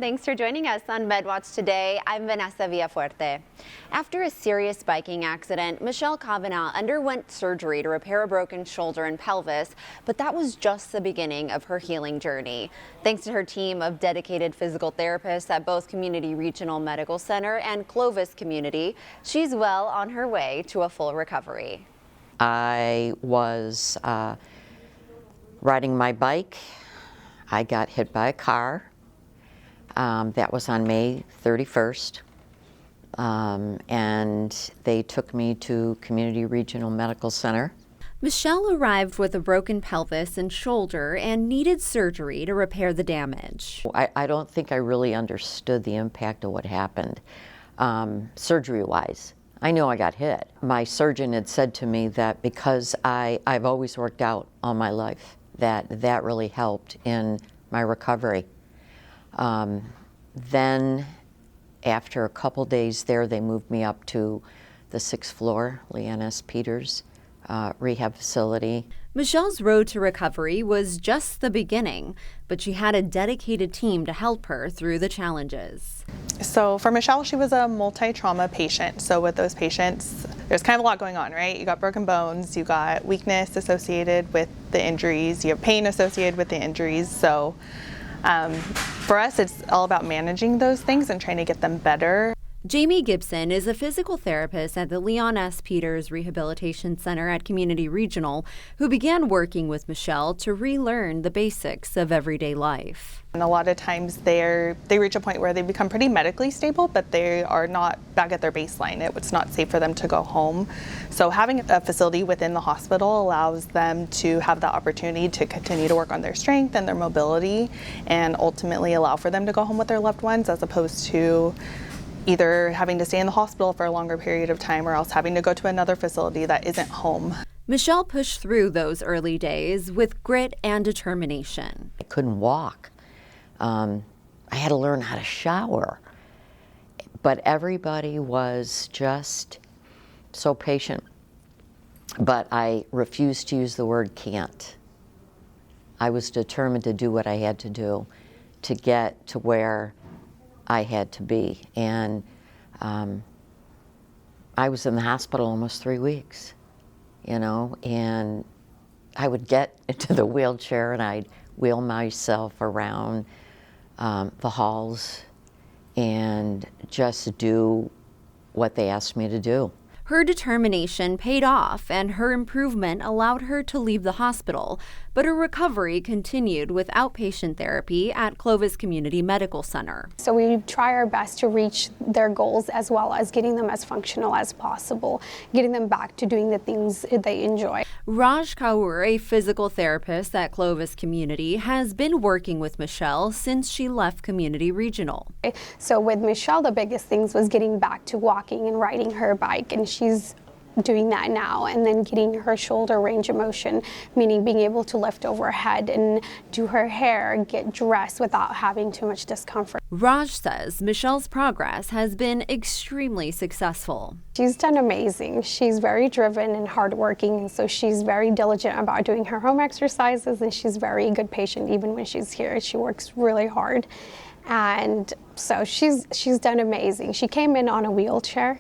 Thanks for joining us on Medwatch today. I'm Vanessa Villafuerte. After a serious biking accident, Michelle Cavanaugh underwent surgery to repair a broken shoulder and pelvis, but that was just the beginning of her healing journey. Thanks to her team of dedicated physical therapists at both Community Regional Medical Center and Clovis Community, she's well on her way to a full recovery. I was riding my bike. I got hit by a car. That was on May 31st, and they took me to Community Regional Medical Center. Michelle arrived with a broken pelvis and shoulder and needed surgery to repair the damage. I don't think I really understood the impact of what happened, surgery-wise. I know I got hit. My surgeon had said to me that because I've always worked out all my life, that really helped in my recovery. Then after a couple days there, they moved me up to the 6th floor, Leanne S. Peters rehab facility. Michelle's road to recovery was just the beginning, but she had a dedicated team to help her through the challenges. So for Michelle, she was a multi-trauma patient. So with those patients, there's kind of a lot going on, right? You got broken bones, you got weakness associated with the injuries, you have pain associated with the injuries. So for us, it's all about managing those things and trying to get them better. Jamie Gibson is a physical therapist at the Leanne S. Peters Rehabilitation Center at Community Regional, who began working with Michelle to relearn the basics of everyday life. And a lot of times they reach a point where they become pretty medically stable, but they are not back at their baseline. It's not safe for them to go home. So having a facility within the hospital allows them to have the opportunity to continue to work on their strength and their mobility and ultimately allow for them to go home with their loved ones, as opposed to either having to stay in the hospital for a longer period of time or else having to go to another facility that isn't home. Michelle pushed through those early days with grit and determination. I couldn't walk. I had to learn how to shower. But everybody was just so patient. But I refused to use the word can't. I was determined to do what I had to do to get to where I had to be. And I was in the hospital almost 3 weeks, and I would get into the wheelchair and I'd wheel myself around the halls and just do what they asked me to do. Her determination paid off, and her improvement allowed her to leave the hospital, but her recovery continued with outpatient therapy at Clovis Community Medical Center. So we try our best to reach their goals as well as getting them as functional as possible, getting them back to doing the things they enjoy. Raj Kaur, a physical therapist at Clovis Community, has been working with Michelle since she left Community Regional. So with Michelle, the biggest things was getting back to walking and riding her bike, and she's doing that now, and then getting her shoulder range of motion, meaning being able to lift overhead and do her hair, get dressed without having too much discomfort. Raj says Michelle's progress has been extremely successful. She's done amazing. She's very driven and hardworking, and so she's very diligent about doing her home exercises, and she's very good patient even when she's here. She works really hard, and so she's done amazing. She came in on a wheelchair,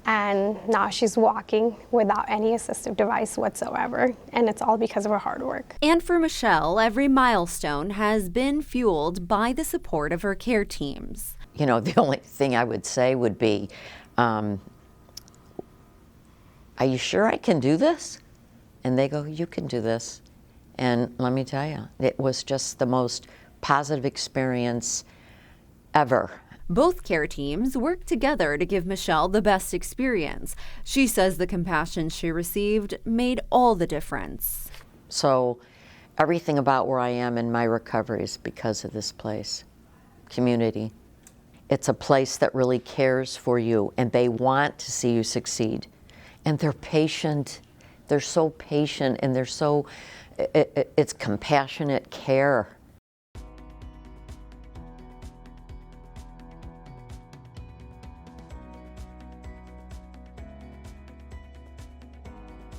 and now she's walking without any assistive device whatsoever, and it's all because of her hard work. And for Michelle, every milestone has been fueled by the support of her care teams. The only thing I would say would be, are you sure I can do this? And they go, you can do this. And let me tell you, it was just the most positive experience ever. Both care teams work together to give Michelle the best experience. She says the compassion she received made all the difference. So everything about where I am in my recovery is because of this place, Community. It's a place that really cares for you, and they want to see you succeed. And they're patient. They're so patient, and it's compassionate care.